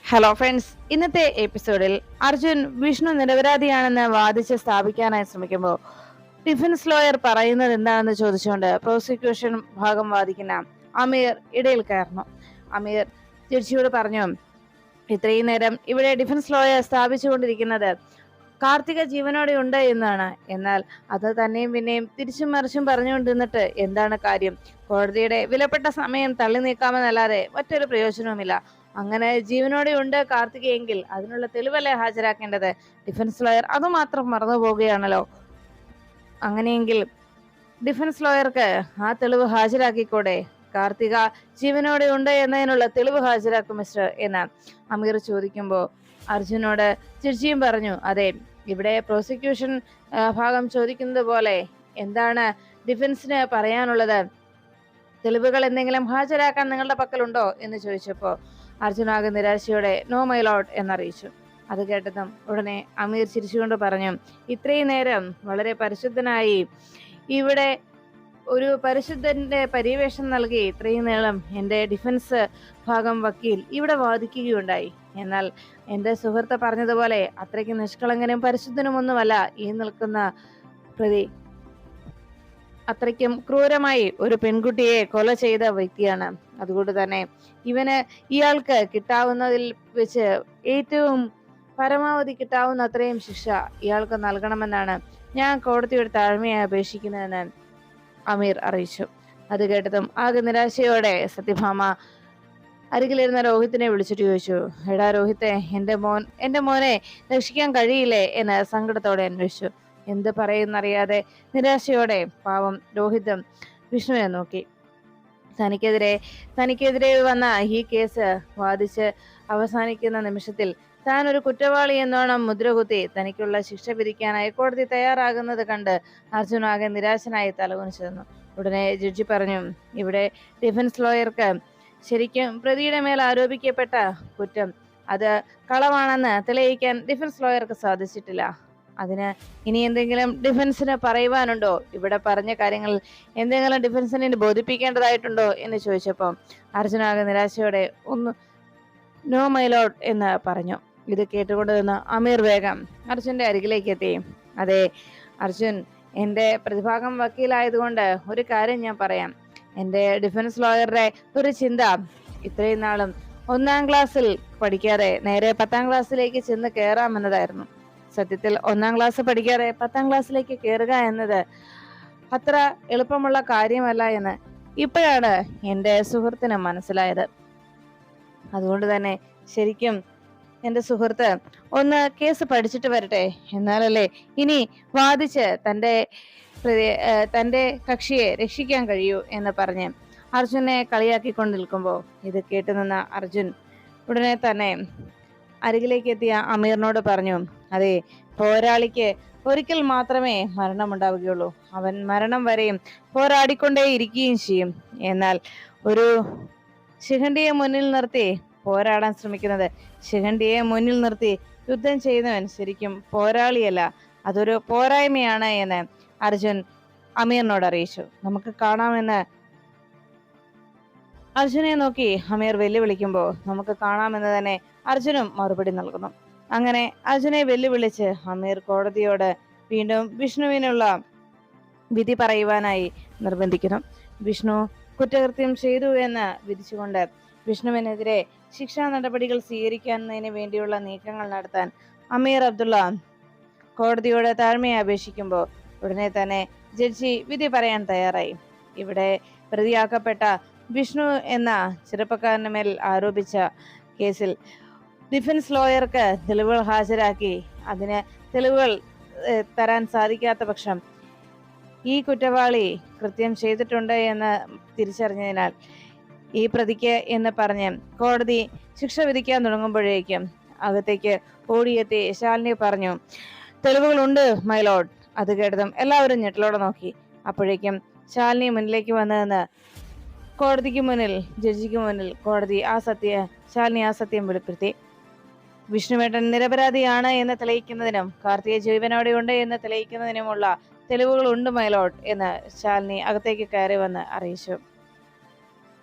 Hello friends, ഇന്നത്തെ എപ്പിസോഡിൽ അർജുൻ വിഷ്ണു നിരപരാധിയാണെന്ന് വാദിച്ച് സ്ഥാപിക്കാനായി ശ്രമിക്കുമ്പോൾ ഡിഫൻസ് ലോയർ പറയുന്നത് എന്താണെന്ന് ചോദിച്ചുകൊണ്ട് പ്രോസിക്യൂഷൻ ഭാഗം വാദിക്കുന്ന അമീർ ഇടയിൽ കയറുന്നു. അമീർ ജഡ്ജിയോട് പറഞ്ഞു, ഇത്രയും നേരം ഇവിടെ ഡിഫൻസ് ലോയർ സ്ഥാപിച്ചുകൊണ്ടിരിക്കുന്നത് കാർത്തിക ജീവനോടെ ഉണ്ട് എന്നാണ്. എന്നാൽ അത് തന്നെയും പിന്നെയും തിരിച്ചും മറിച്ചും പറഞ്ഞുകൊണ്ടിരുന്നിട്ട് എന്താണ് കാര്യം? കോടതിയുടെ വിലപ്പെട്ട സമയം തള്ളി നീക്കാമെന്നല്ലാതെ മറ്റൊരു പ്രയോജനവുമില്ല. അങ്ങനെ ജീവനോടെ ഉണ്ട് കാർത്തികയെങ്കിൽ അതിനുള്ള തെളിവല്ലേ ഹാജരാക്കേണ്ടത്? ഡിഫൻസ് ലോയർ അതുമാത്രം മറന്നു പോവുകയാണല്ലോ. അങ്ങനെയെങ്കിൽ ഡിഫൻസ് ലോയർക്ക് ആ തെളിവ് ഹാജരാക്കിക്കൂടെ? കാർത്തിക ജീവനോടെ ഉണ്ട് എന്നതിനുള്ള തെളിവ് ഹാജരാക്കും മിസ്റ്റർ എന്ന് അമീർ ചോദിക്കുമ്പോൾ അർജുനോട് ജഡ്ജിയും പറഞ്ഞു, അതെ, ഇവിടെ പ്രോസിക്യൂഷൻ ഭാഗം ചോദിക്കുന്നത് പോലെ എന്താണ് ഡിഫൻസിന് പറയാനുള്ളത്? തെളിവുകൾ എന്തെങ്കിലും ഹാജരാക്കാൻ നിങ്ങളുടെ പക്കലുണ്ടോ എന്ന് ചോദിച്ചപ്പോൾ അർജുൻ ആകെ നിരാശയോടെ നോ മൈ ലോർഡ് എന്നറിയിച്ചു. അത് കേട്ടതും ഉടനെ അമീർ ചിരിച്ചുകൊണ്ട് പറഞ്ഞു, ഇത്രയും നേരം വളരെ പരിശുദ്ധനായി ഇവിടെ ഒരു പരിശുദ്ധന്റെ പരിവേഷം നൽകി ഇത്രയും നേരം എൻ്റെ ഡിഫൻസ് ഭാഗം വക്കീൽ ഇവിടെ വാദിക്കുകയുണ്ടായി. എന്നാൽ എൻ്റെ സുഹൃത്ത് പറഞ്ഞതുപോലെ അത്രയ്ക്ക് നിഷ്കളങ്കനും പരിശുദ്ധനുമൊന്നുമല്ല ഈ നിൽക്കുന്ന പ്രതി. അത്രയ്ക്കും ക്രൂരമായി ഒരു പെൺകുട്ടിയെ കൊല ചെയ്ത വ്യക്തിയാണ്. അതുകൊണ്ട് തന്നെ ഇയാൾക്ക് കിട്ടാവുന്നതിൽ വെച്ച് ഏറ്റവും പരമാവധി കിട്ടാവുന്ന അത്രയും ശിക്ഷ ഇയാൾക്ക് നൽകണമെന്നാണ് ഞാൻ കോടതിയുടെ താഴ്മയായി അപേക്ഷിക്കുന്നതെന്ന് അമീർ അറിയിച്ചു. അത് കേട്ടതും ആകെ നിരാശയോടെ സത്യഭാമ അരികിലിരുന്ന രോഹിത്തിനെ വിളിച്ചിട്ട് ചോദിച്ചു, എടാ രോഹിത്തെ, എന്റെ മോനെ രക്ഷിക്കാൻ കഴിയില്ലേ എന്ന് സങ്കടത്തോടെ അന്വേഷിച്ചു. എന്ത് പറയുന്നറിയാതെ നിരാശയോടെ പാവം രോഹിതും വിഷ്ണുവിനെ നോക്കി. തനിക്കെതിരെ വന്ന ഈ കേസ് വാദിച്ച് അവസാനിക്കുന്ന നിമിഷത്തിൽ താൻ ഒരു കുറ്റവാളി എന്നോണം മുദ്രകുത്തി തനിക്കുള്ള ശിക്ഷ വിധിക്കാനായി കോടതി തയ്യാറാകുന്നത് കണ്ട് അർജുൻ ആകെ നിരാശനായി തലകുനിച്ചു നിന്നു. ഉടനെ ജഡ്ജി പറഞ്ഞു, ഇവിടെ ഡിഫൻസ് ലോയർക്ക് ശരിക്കും പ്രതിയുടെ മേൽ ആരോപിക്കപ്പെട്ട കുറ്റം അത് കളവാണെന്ന് തെളിയിക്കാൻ ഡിഫൻസ് ലോയർക്ക് സാധിച്ചിട്ടില്ല. അതിന് ഇനി എന്തെങ്കിലും ഡിഫൻസിന് പറയുവാനുണ്ടോ? ഇവിടെ പറഞ്ഞ കാര്യങ്ങൾ എന്തെങ്കിലും ഡിഫൻസിനെ ബോധിപ്പിക്കേണ്ടതായിട്ടുണ്ടോ എന്ന് ചോദിച്ചപ്പോൾ അർജുനാകെ നിരാശയോടെ നോ മൈ ലോർഡ് എന്ന് പറഞ്ഞു. ഇത് കേട്ടുകൊണ്ട് നിന്ന് അമീർ വേഗം അർജുന്റെ അരികിലേക്ക് എത്തി. അതെ അർജുൻ, എൻ്റെ പ്രതിഭാഗം വക്കീലായതുകൊണ്ട് ഒരു കാര്യം ഞാൻ പറയാം. എൻ്റെ ഡിഫൻസ് ലോയറുടെ ഒരു ചിന്ത ഇത്രയും നാളും 1ാം ക്ലാസ്സിൽ പഠിക്കാതെ നേരെ 10ാം ക്ലാസ്സിലേക്ക് ചെന്ന് കയറാമെന്നതായിരുന്നു. സത്യത്തിൽ 1ാം ക്ലാസ് പഠിക്കാതെ 10ാം ക്ലാസ്സിലേക്ക് കയറുക എന്നത് അത്ര എളുപ്പമുള്ള കാര്യമല്ല എന്ന് ഇപ്പോഴാണ് എൻ്റെ സുഹൃത്തിന് മനസ്സിലായത്. അതുകൊണ്ട് തന്നെ ശരിക്കും എൻ്റെ സുഹൃത്ത് ഒന്ന് കേസ് പഠിച്ചിട്ട് വരട്ടെ, എന്നാലല്ലേ ഇനി വാദിച്ച് തൻ്റെ കക്ഷിയെ രക്ഷിക്കാൻ കഴിയൂ എന്ന് പറഞ്ഞ് അർജുനെ കളിയാക്കിക്കൊണ്ട് നിൽക്കുമ്പോൾ ഇത് കേട്ടുനിന്ന അർജുൻ ഉടനെ തന്നെ അരികിലേക്ക് എത്തിയ അമീറിനോട് പറഞ്ഞു, അതെ, പോരാളിക്ക് ഒരിക്കൽ മാത്രമേ മരണമുണ്ടാവുകയുള്ളൂ. അവൻ മരണം വരെയും പോരാടിക്കൊണ്ടേ ഇരിക്കുകയും ചെയ്യും. എന്നാൽ ഒരു ശിഖണ്ഡിയെ മുന്നിൽ നിർത്തി പോരാടാൻ ശ്രമിക്കുന്നത്, ശിഖണ്ഡിയെ മുന്നിൽ നിർത്തി യുദ്ധം ചെയ്യുന്നവൻ ശരിക്കും പോരാളിയല്ല, അതൊരു പോരായ്മയാണ് എന്ന് അർജുൻ അമീറിനോട് അറിയിച്ചു. നമുക്ക് കാണാമെന്ന് അർജുനെ നോക്കി അമീർ വെല്ലുവിളിക്കുമ്പോൾ നമുക്ക് കാണാമെന്ന് തന്നെ അർജുനും മറുപടി നൽകുന്നു. അങ്ങനെ അർജുനെ വെല്ലുവിളിച്ച് അമീർ കോടതിയോട് വീണ്ടും വിഷ്ണുവിനുള്ള വിധി പറയുവാനായി നിർബന്ധിക്കുന്നു. വിഷ്ണു കുറ്റകൃത്യം ചെയ്തു എന്ന് വിധിച്ചുകൊണ്ട് വിഷ്ണുവിനെതിരെ ശിക്ഷാ നടപടികൾ സ്വീകരിക്കുന്നതിന് വേണ്ടിയുള്ള നീക്കങ്ങൾ നടത്താൻ അമീർ അബ്ദുള്ള കോടതിയോട് താഴ്മയെ അപേക്ഷിക്കുമ്പോൾ ഉടനെ തന്നെ ജഡ്ജി വിധി പറയാൻ തയ്യാറായി. ഇവിടെ പ്രതിയാക്കപ്പെട്ട വിഷ്ണു എന്ന ചെറുപ്പക്കാരന് മേൽ ആരോപിച്ച കേസിൽ ഡിഫൻസ് ലോയർക്ക് തെളിവുകൾ ഹാജരാക്കി അതിന് തെളിവുകൾ തരാൻ സാധിക്കാത്ത പക്ഷം ഈ കുറ്റവാളി കൃത്യം ചെയ്തിട്ടുണ്ട് എന്ന് തിരിച്ചറിഞ്ഞതിനാൽ ഈ പ്രതിക്ക് എന്ന് പറഞ്ഞ് കോടതി ശിക്ഷ വിധിക്കാൻ തുടങ്ങുമ്പോഴേക്കും അകത്തേക്ക് ഓടിയെത്തി ശാലിനി പറഞ്ഞു, തെളിവുകളുണ്ട് മൈ ലോർഡ്. അത് കേട്ടതും എല്ലാവരും ഞെട്ടലോടെ നോക്കി. അപ്പോഴേക്കും ശാലിനി മുന്നിലേക്ക് വന്നതെന്ന് കോടതിക്ക് മുന്നിൽ ജഡ്ജിക്ക് മുന്നിൽ ശാലിനി ആ സത്യം വെളിപ്പെടുത്തി. വിഷ്ണുവേട്ടൻ നിരപരാധിയാണ് എന്ന് തെളിയിക്കുന്നതിനും കാർത്തിക ജീവനോടെയുണ്ട് എന്ന് തെളിയിക്കുന്നതിനുമുള്ള തെളിവുകൾ ഉണ്ട് മൈ ലോർഡ് എന്ന് ശാലിനി അകത്തേക്ക് കയറി വന്ന് അറിയിച്ചു.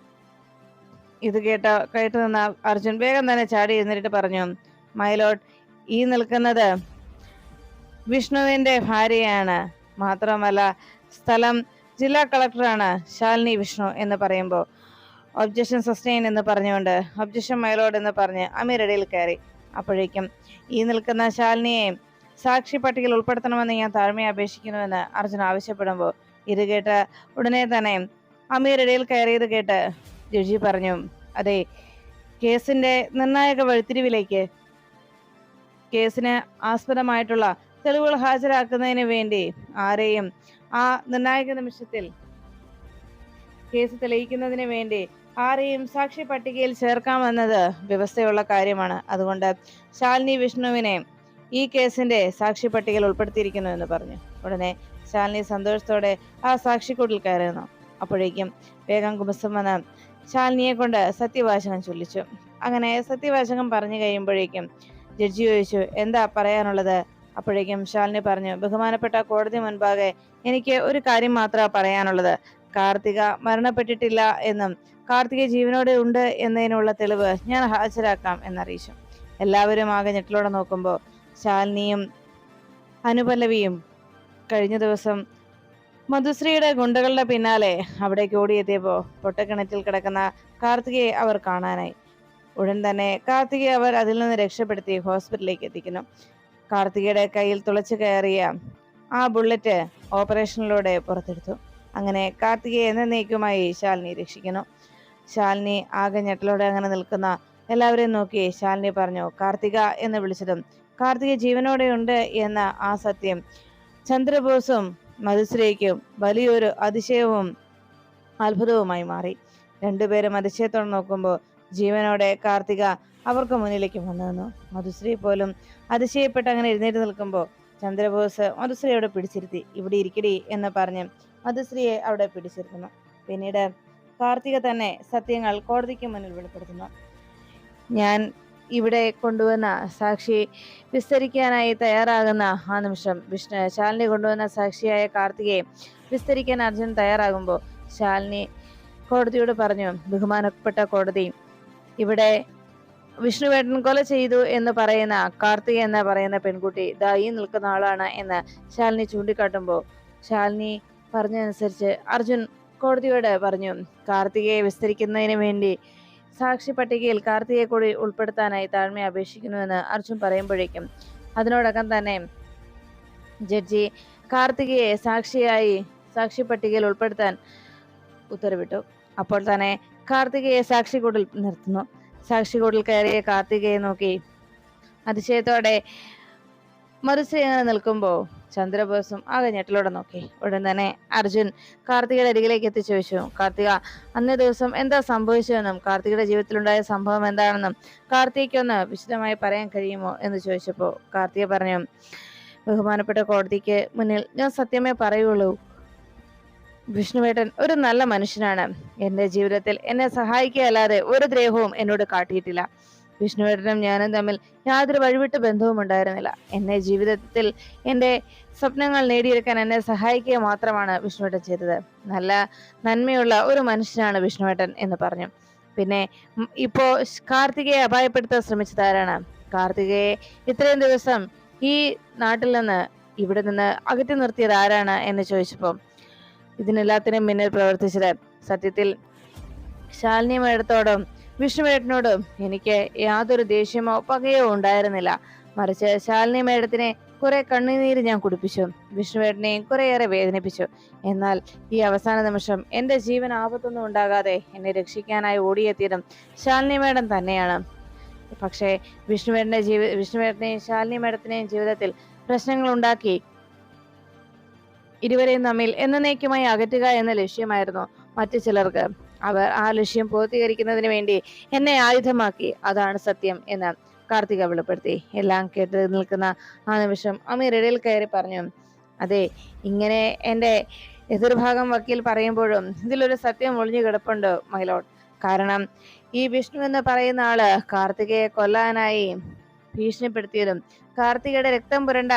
ഇത് കേട്ട് നിന്ന അർജുൻ വേഗം തന്നെ ചാടി എഴുന്നേറ്റ് പറഞ്ഞു, മൈലോഡ്, ഈ നിൽക്കുന്നത് വിഷ്ണുവിന്റെ ഭാര്യയാണ്. മാത്രമല്ല സ്ഥലം ജില്ലാ കളക്ടറാണ് ശാലിനി വിഷ്ണു എന്ന് പറയുമ്പോൾ ഒബ്ജക്ഷൻ സസ്റ്റെയിൻ എന്ന് പറഞ്ഞുകൊണ്ട് ഒബ്ജക്ഷൻ മൈലോഡ് എന്ന് പറഞ്ഞ് അമീർ ഇടയിൽ കയറി. അപ്പോഴേക്കും ഈ നിൽക്കുന്ന ശാലിനിയെ സാക്ഷി പട്ടികയിൽ ഉൾപ്പെടുത്തണമെന്ന് ഞാൻ താഴ്മയെ അപേക്ഷിക്കുന്നുവെന്ന് അർജുൻ ആവശ്യപ്പെടുമ്പോൾ ഇത് കേട്ട് ഉടനെ തന്നെ അമീർ ഇടയിൽ കയറിയത് കേട്ട് ജഡ്ജി പറഞ്ഞു, അതെ, കേസിന്റെ നിർണായക വഴിത്തിരിവിലേക്ക് കേസിന് ആസ്പദമായിട്ടുള്ള തെളിവുകൾ ഹാജരാക്കുന്നതിന് വേണ്ടി ആരെയും ആ നിർണായക നിമിഷത്തിൽ കേസ് തെളിയിക്കുന്നതിന് വേണ്ടി ആരെയും സാക്ഷി പട്ടികയിൽ ചേർക്കാമെന്നത് വ്യവസ്ഥയുള്ള കാര്യമാണ്. അതുകൊണ്ട് ശാലിനി വിഷ്ണുവിനെ ഈ കേസിന്റെ സാക്ഷി പട്ടികയിൽ ഉൾപ്പെടുത്തിയിരിക്കുന്നു എന്ന് പറഞ്ഞു. ഉടനെ ശാലിനി സന്തോഷത്തോടെ ആ സാക്ഷിക്കൂട്ടിൽ കയറുന്നു. അപ്പോഴേക്കും വേഗം കുമ്പസം വന്ന് ശാലിനിയെ കൊണ്ട് സത്യവാചകം ചൊല്ലിച്ചു. അങ്ങനെ സത്യവാചകം പറഞ്ഞു കഴിയുമ്പോഴേക്കും ജഡ്ജി ചോദിച്ചു, എന്താ പറയാനുള്ളത്? അപ്പോഴേക്കും ശാലിനി പറഞ്ഞു, ബഹുമാനപ്പെട്ട കോടതി മുൻപാകെ എനിക്ക് ഒരു കാര്യം മാത്രമാണ് പറയാനുള്ളത്. കാർത്തിക മരണപ്പെട്ടിട്ടില്ല എന്നും കാർത്തിക ജീവനോടെ ഉണ്ട് എന്നതിനുള്ള തെളിവ് ഞാൻ ഹാജരാക്കാം എന്നറിയിച്ചു. എല്ലാവരും ആകെ ഞെട്ടലോടെ നോക്കുമ്പോൾ ശാലിനിയും അനുപല്ലവിയും കഴിഞ്ഞ ദിവസം മധുശ്രീയുടെ ഗുണ്ടകളുടെ പിന്നാലെ അവിടേക്ക് ഓടിയെത്തിയപ്പോൾ പൊട്ടക്കിണറ്റിൽ കിടക്കുന്ന കാർത്തികയെ അവർ കാണാനായി. ഉടൻ തന്നെ കാർത്തികയെ അവർ അതിൽ നിന്ന് രക്ഷപ്പെടുത്തി ഹോസ്പിറ്റലിലേക്ക് എത്തിക്കുന്നു. കാർത്തികയുടെ കയ്യിൽ തുളച്ചു കയറിയ ആ ബുള്ളറ്റ് ഓപ്പറേഷനിലൂടെ പുറത്തെടുത്തു. അങ്ങനെ കാർത്തികയെ എന്നേക്കുമായി ശാലിനി രക്ഷിക്കുന്നു. ശാലിനി ആകെ ഞെട്ടലോടെ അങ്ങനെ നിൽക്കുന്ന എല്ലാവരെയും നോക്കി ശാലിനി പറഞ്ഞു, കാർത്തിക എന്ന് വിളിച്ചതും കാർത്തിക ജീവനോടെ ഉണ്ട് എന്ന ആ സത്യം ചന്ദ്രബോസും മധുശ്രീക്കും വലിയൊരു അതിശയവും അത്ഭുതവുമായി മാറി. രണ്ടുപേരും അതിശയത്തോടെ നോക്കുമ്പോൾ ജീവനോടെ കാർത്തിക അവർക്ക് മുന്നിലേക്ക് വന്നു നിന്നു. മധുശ്രീ പോലും അതിശയപ്പെട്ട് അങ്ങനെ എഴുന്നേറ്റ് നിൽക്കുമ്പോൾ ചന്ദ്രബോസ് മധുശ്രീയോട് പിടിച്ചിരുത്തി. ഇവിടെ ഇരിക്കടി എന്ന് പറഞ്ഞ് മധുശ്രീയെ അവിടെ പിടിച്ചിരുത്തുന്നു. പിന്നീട് കാർത്തിക തന്നെ സത്യങ്ങൾ കോടതിക്ക് മുന്നിൽ വെളിപ്പെടുത്തുന്നു. ഞാൻ ഇവിടെ കൊണ്ടുവന്ന സാക്ഷി വിസ്തരിക്കാനായി തയ്യാറാകുന്ന ആ നിമിഷം ശാലിനി കൊണ്ടുവന്ന സാക്ഷിയായ കാർത്തികയെ വിസ്തരിക്കാൻ അർജുൻ തയ്യാറാകുമ്പോൾ ശാലിനി കോടതിയോട് പറഞ്ഞു, ബഹുമാനപ്പെട്ട കോടതി, ഇവിടെ വിഷ്ണുവേട്ടൻ കൊല ചെയ്തു എന്ന് പറയുന്ന കാർത്തിക എന്ന് പറയുന്ന പെൺകുട്ടി ദാ ഈ നിൽക്കുന്ന ആളാണ് എന്ന് ശാലിനി ചൂണ്ടിക്കാട്ടുമ്പോൾ ശാലിനി പറഞ്ഞതനുസരിച്ച് അർജുൻ കോടതിയോട് പറഞ്ഞു, കാർത്തികയെ വിസ്തരിക്കുന്നതിന് വേണ്ടി സാക്ഷി പട്ടികയിൽ കാർത്തികയെ കൂടി ഉൾപ്പെടുത്താനായി താഴ്മയെ അപേക്ഷിക്കുന്നുവെന്ന് അർജുൻ പറയുമ്പോഴേക്കും അതിനോടകം തന്നെ ജഡ്ജി കാർത്തികയെ സാക്ഷി പട്ടികയിൽ ഉൾപ്പെടുത്താൻ ഉത്തരവിട്ടു. അപ്പോൾ തന്നെ കാർത്തികയെ സാക്ഷിക്കൂട്ടിൽ നിർത്തുന്നു. സാക്ഷിക്കൂട്ടിൽ കയറിയ കാർത്തികയെ നോക്കി അതിശയത്തോടെ മറുശ്രീ അങ്ങനെ നിൽക്കുമ്പോൾ ചന്ദ്രബോസും ആകെ ഞെട്ടലോടെ നോക്കി. ഉടൻ തന്നെ അർജുൻ കാർത്തികയുടെ അരികിലേക്ക് എത്തി ചോദിച്ചു, കാർത്തിക, അന്നേ ദിവസം എന്താ സംഭവിച്ചതെന്നും കാർത്തികയുടെ ജീവിതത്തിലുണ്ടായ സംഭവം എന്താണെന്നും കാർത്തികയ്ക്കൊന്ന് വിശദമായി പറയാൻ കഴിയുമോ എന്ന് ചോദിച്ചപ്പോൾ കാർത്തിക പറഞ്ഞു, ബഹുമാനപ്പെട്ട കോടതിക്ക് മുന്നിൽ ഞാൻ സത്യമേ പറയുള്ളൂ. വിഷ്ണുവേട്ടൻ ഒരു നല്ല മനുഷ്യനാണ്. എന്റെ ജീവിതത്തിൽ എന്നെ സഹായിക്കുകയല്ലാതെ ഒരു ദ്രോഹവും എന്നോട് കാട്ടിയിട്ടില്ല. വിഷ്ണുവേട്ടനും ഞാനും തമ്മിൽ യാതൊരു വഴിവിട്ട ബന്ധവും ഉണ്ടായിരുന്നില്ല. എന്നെ ജീവിതത്തിൽ എൻ്റെ സ്വപ്നങ്ങൾ നേടിയെടുക്കാൻ എന്നെ സഹായിക്കുക മാത്രമാണ് വിഷ്ണുവേട്ടൻ ചെയ്തത്. നല്ല നന്മയുള്ള ഒരു മനുഷ്യനാണ് വിഷ്ണുവേട്ടൻ എന്ന് പറഞ്ഞു. പിന്നെ ഇപ്പോ കാർത്തികയെ അപായപ്പെടുത്താൻ ശ്രമിച്ചത് ആരാണ്? കാർത്തികയെ ഇത്രയും ദിവസം ഈ നാട്ടിൽ നിന്ന് ഇവിടെ നിന്ന് അകറ്റി നിർത്തിയത് ആരാണ് എന്ന് ചോദിച്ചപ്പോൾ ഇതിനെല്ലാത്തിനും പിന്നിൽ പ്രവർത്തിച്ചത് സത്യത്തിൽ ശാലിനി മേഡത്തോടും വിഷ്ണുവേട്ടനോടും എനിക്ക് യാതൊരു ദേഷ്യമോ പകയോ ഉണ്ടായിരുന്നില്ല. മറിച്ച് ശാലിനി മേഡത്തിനെ കുറെ കണ്ണുനീര് ഞാൻ കുടിപ്പിച്ചു, വിഷ്ണുവേട്ടനെയും കുറേയേറെ വേദനിപ്പിച്ചു. എന്നാൽ ഈ അവസാന നിമിഷം എന്റെ ജീവൻ ആപത്തൊന്നും ഉണ്ടാകാതെ എന്നെ രക്ഷിക്കാനായി ഓടിയെത്തിയതും ശാലിനി മേഡം തന്നെയാണ്. പക്ഷേ വിഷ്ണുവേട്ടനെയും ശാലിനി മേഡത്തിനെയും ജീവിതത്തിൽ പ്രശ്നങ്ങൾ ഉണ്ടാക്കി ഇരുവരെയും തമ്മിൽ എന്നേക്കുമായി അകറ്റുക എന്ന ലക്ഷ്യമായിരുന്നു മറ്റു ചിലർക്ക്. അവർ ആ ലക്ഷ്യം പൂർത്തീകരിക്കുന്നതിന് വേണ്ടി എന്നെ ആയുധമാക്കി. അതാണ് സത്യം എന്ന് കാർത്തിക വെളിപ്പെടുത്തി. എല്ലാം കേട്ട് നിൽക്കുന്ന ആ നിമിഷം അമീർ ഇടയിൽ കയറി പറഞ്ഞു, അതെ, ഇങ്ങനെ എൻ്റെ എതിർഭാഗം വക്കീൽ പറയുമ്പോഴും ഇതിലൊരു സത്യം ഒളിഞ്ഞു കിടപ്പുണ്ട് മൈലോഡ്. കാരണം ഈ വിഷ്ണു എന്ന് പറയുന്ന ആള് കാർത്തികയെ കൊല്ലാനായി ഭീഷണിപ്പെടുത്തിയതും കാർത്തികയുടെ രക്തം പുരണ്ട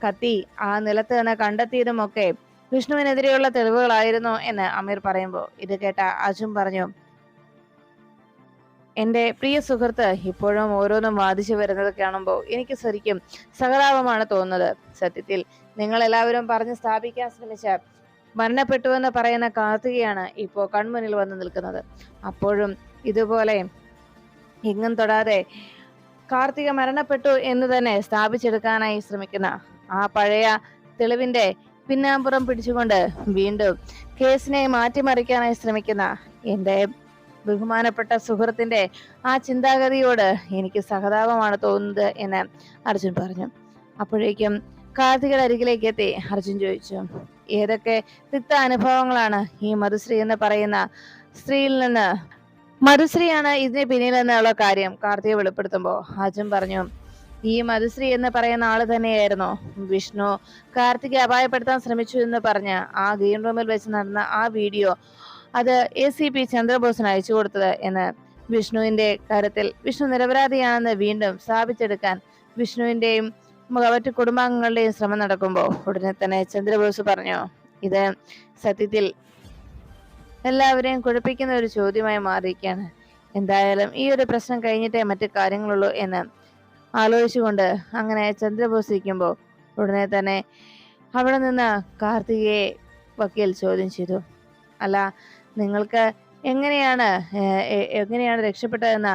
കത്തി ആ നിലത്ത് നിന്ന് കണ്ടെത്തിയതുമൊക്കെ വിഷ്ണുവിനെതിരെയുള്ള തെളിവുകളായിരുന്നു എന്ന് അമീർ പറയുമ്പോൾ ഇത് കേട്ട അർജുൻ പറഞ്ഞു, എന്റെ പ്രിയ സുഹൃത്ത് ഇപ്പോഴും ഓരോന്നും വാദിച്ചു വരുന്നത് കാണുമ്പോൾ എനിക്ക് ശരിക്കും സഹതാപമാണ് തോന്നുന്നത്. സത്യത്തിൽ നിങ്ങൾ എല്ലാവരും പറഞ്ഞ് സ്ഥാപിക്കാൻ ശ്രമിച്ച മരണപ്പെട്ടുവെന്ന് പറയുന്ന കാർത്തികയാണ് ഇപ്പോൾ കൺമുന്നിൽ വന്ന് നിൽക്കുന്നത്. അപ്പോഴും ഇതുപോലെ എങ്ങും തൊടാതെ കാർത്തിക മരണപ്പെട്ടു എന്ന് തന്നെ സ്ഥാപിച്ചെടുക്കാനായി ശ്രമിക്കുന്ന ആ പഴയ തെളിവിന്റെ പിന്നാമ്പുറം പിടിച്ചുകൊണ്ട് വീണ്ടും കേസിനെ മാറ്റിമറിക്കാനായി ശ്രമിക്കുന്ന എന്റെ ബഹുമാനപ്പെട്ട സുഹൃത്തിന്റെ ആ ചിന്താഗതിയോട് എനിക്ക് സഹതാപമാണ് തോന്നുന്നത് എന്ന് അർജുൻ പറഞ്ഞു. അപ്പോഴേക്കും കാർത്തികയുടെ അരികിലേക്ക് എത്തി അർജുൻ ചോദിച്ചു, ഏതൊക്കെ തിക്ത അനുഭവങ്ങളാണ് ഈ മധുശ്രീ എന്ന് പറയുന്ന സ്ത്രീയിൽ നിന്ന്, മധുശ്രീയാണ് ഇതിന് പിന്നിലെന്നുള്ള കാര്യം കാർത്തിക വെളിപ്പെടുത്തുമ്പോൾ അർജുൻ പറഞ്ഞു, ഈ മധുശ്രീ എന്ന് പറയുന്ന ആള് തന്നെയായിരുന്നു വിഷ്ണു കാർത്തികയെ അപായപ്പെടുത്താൻ ശ്രമിച്ചു എന്ന് പറഞ്ഞ് ആ ഗ്രീൻ റൂമിൽ വെച്ച് നടന്ന ആ വീഡിയോ അത് ACP ചന്ദ്രബോസിന് അയച്ചു കൊടുത്തത് എന്ന്. വിഷ്ണുവിന്റെ കാര്യത്തിൽ വിഷ്ണു നിരപരാധിയാണെന്ന് വീണ്ടും സ്ഥാപിച്ചെടുക്കാൻ വിഷ്ണുവിന്റെയും മറ്റു കുടുംബാംഗങ്ങളുടെയും ശ്രമം നടക്കുമ്പോൾ ഉടനെ തന്നെ ചന്ദ്രബോസ് പറഞ്ഞു, ഇത് സത്യത്തിൽ എല്ലാവരെയും കുഴപ്പിക്കുന്ന ഒരു ചോദ്യമായി മാറിയിരിക്കുകയാണ്. എന്തായാലും ഈ ഒരു പ്രശ്നം കഴിഞ്ഞിട്ടേ മറ്റു കാര്യങ്ങളുള്ളൂ എന്ന് ആലോചിച്ചുകൊണ്ട് അങ്ങനെ ചന്ദ്രബോസ് ഇരിക്കുമ്പോൾ ഉടനെ തന്നെ അവിടെ നിന്ന് കാർത്തികയെ വക്കീൽ ചോദ്യം ചെയ്തു. അല്ല, നിങ്ങൾക്ക് എങ്ങനെയാണ് രക്ഷപ്പെട്ടതെന്ന്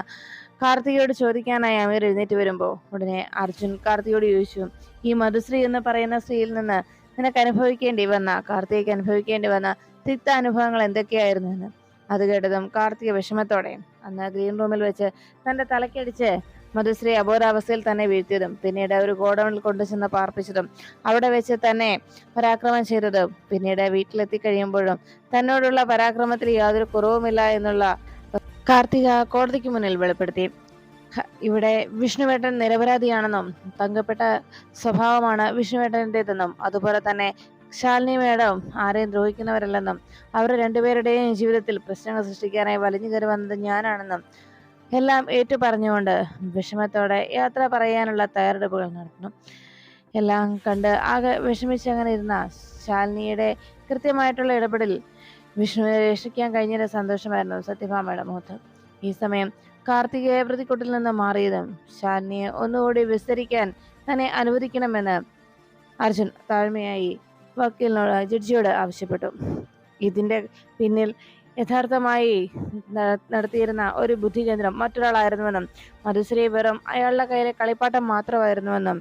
കാർത്തികയോട് ചോദിക്കാനായി അമീർ എഴുന്നേറ്റ് വരുമ്പോൾ ഉടനെ അർജുൻ കാർത്തികയോട് ചോദിച്ചു, ഈ മധുശ്രീ എന്ന് പറയുന്ന സ്ത്രീയിൽ നിന്ന് നിനക്ക് കാർത്തികയ്ക്ക് അനുഭവിക്കേണ്ടി വന്ന തിക്ത അനുഭവങ്ങൾ എന്തൊക്കെയായിരുന്നു എന്ന്. അത് കേട്ടതും കാർത്തിക വിഷമത്തോടെ അന്ന് ഗ്രീൻ റൂമിൽ വെച്ച് തന്റെ തലക്കടിച്ച് മധുശ്രീ അബോധാവസ്ഥയിൽ തന്നെ വീഴ്ത്തിയതും പിന്നീട് ഒരു ഗോഡൌണിൽ കൊണ്ടുചെന്ന് പാർപ്പിച്ചതും അവിടെ വെച്ച് തന്നെ പരാക്രമം ചെയ്തതും പിന്നീട് വീട്ടിലെത്തി കഴിയുമ്പോഴും തന്നോടുള്ള പരാക്രമത്തിൽ യാതൊരു കുറവുമില്ല എന്നുള്ള കാർത്തിക കോടതിക്ക് മുന്നിൽ വെളിപ്പെടുത്തി. ഇവിടെ വിഷ്ണുവേട്ടൻ നിരപരാധിയാണെന്നും തങ്കപ്പെട്ട സ്വഭാവമാണ് വിഷ്ണുവേട്ടൻ്റെതെന്നും അതുപോലെ തന്നെ ശാലിനി മേഡം ആരെയും ദ്രോഹിക്കുന്നവരല്ലെന്നും അവരുടെ രണ്ടുപേരുടെയും ജീവിതത്തിൽ പ്രശ്നങ്ങൾ സൃഷ്ടിക്കാനായി വലിഞ്ഞു കയറി വന്നത് ഞാനാണെന്നും എല്ലാം ഏറ്റു പറഞ്ഞുകൊണ്ട് വിഷമത്തോടെ യാത്ര പറയാനുള്ള തയ്യാറെടുപ്പുകൾ നടത്തുന്നു. എല്ലാം കണ്ട് ആകെ വിഷമിച്ച് അങ്ങനെ ഇരുന്ന ശാലിനിയുടെ കൃത്യമായിട്ടുള്ള ഇടപെടൽ വിഷ്ണുവിനെ രക്ഷിക്കാൻ കഴിഞ്ഞതിന്റെ സന്തോഷമായിരുന്നു സത്യഭാമയുടെ മുഖത്ത്. ഈ സമയം കാർത്തികയെ പ്രതിക്കൂട്ടിൽ നിന്ന് മാറിയതും ശാലിനിയെ ഒന്നുകൂടി വിസ്തരിക്കാൻ തന്നെ അനുവദിക്കണമെന്ന് അർജുൻ താഴ്മയായി ജഡ്ജിയോട് ആവശ്യപ്പെട്ടു. ഇതിന്റെ പിന്നിൽ യഥാർത്ഥമായി നടത്തിയിരുന്ന ഒരു ബുദ്ധികേന്ദ്രം മറ്റൊരാളായിരുന്നുവെന്നും മധുശ്രീ വെറും അയാളുടെ കയ്യിലെ കളിപ്പാട്ടം മാത്രമായിരുന്നുവെന്നും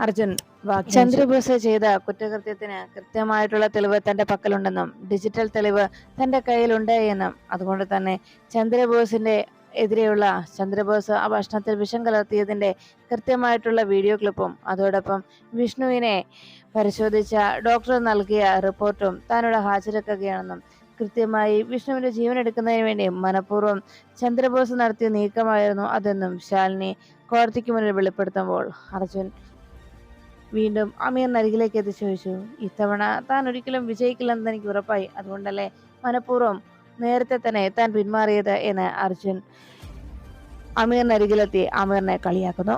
അർജുൻ ചന്ദ്രബോസ് ചെയ്ത കുറ്റകൃത്യത്തിന് കൃത്യമായിട്ടുള്ള തെളിവ് തന്റെ പക്കലുണ്ടെന്നും ഡിജിറ്റൽ തെളിവ് തന്റെ കയ്യിലുണ്ട് എന്നും അതുകൊണ്ട് തന്നെ ചന്ദ്രബോസിന്റെ എതിരെയുള്ള ചന്ദ്രബോസ് ആ ഭക്ഷണത്തിൽ വിഷം കലർത്തിയതിന്റെ കൃത്യമായിട്ടുള്ള വീഡിയോ ക്ലിപ്പും അതോടൊപ്പം വിഷ്ണുവിനെ പരിശോധിച്ച ഡോക്ടർ നൽകിയ റിപ്പോർട്ടും താനിവിടെ ഹാജരാക്കുകയാണെന്നും കൃത്യമായി വിഷ്ണുവിന്റെ ജീവൻ എടുക്കുന്നതിന് വേണ്ടി മനഃപൂർവ്വം ചന്ദ്രബോസ് നടത്തിയ നീക്കമായിരുന്നു അതെന്നും ശാലിനി കോടതിക്ക് മുന്നിൽ വെളിപ്പെടുത്തുമ്പോൾ അർജുൻ വീണ്ടും അമീറിന് അരികിലേക്ക് എത്തി ചോദിച്ചു, ഇത്തവണ താൻ ഒരിക്കലും വിജയിക്കില്ലെന്ന് എനിക്ക് ഉറപ്പായി, അതുകൊണ്ടല്ലേ മനഃപൂർവ്വം നേരത്തെ തന്നെ താൻ പിന്മാറിയത് എന്ന് അർജുൻ അമീറിന് അരികിലെത്തി അമീറിനെ കളിയാക്കുന്നു.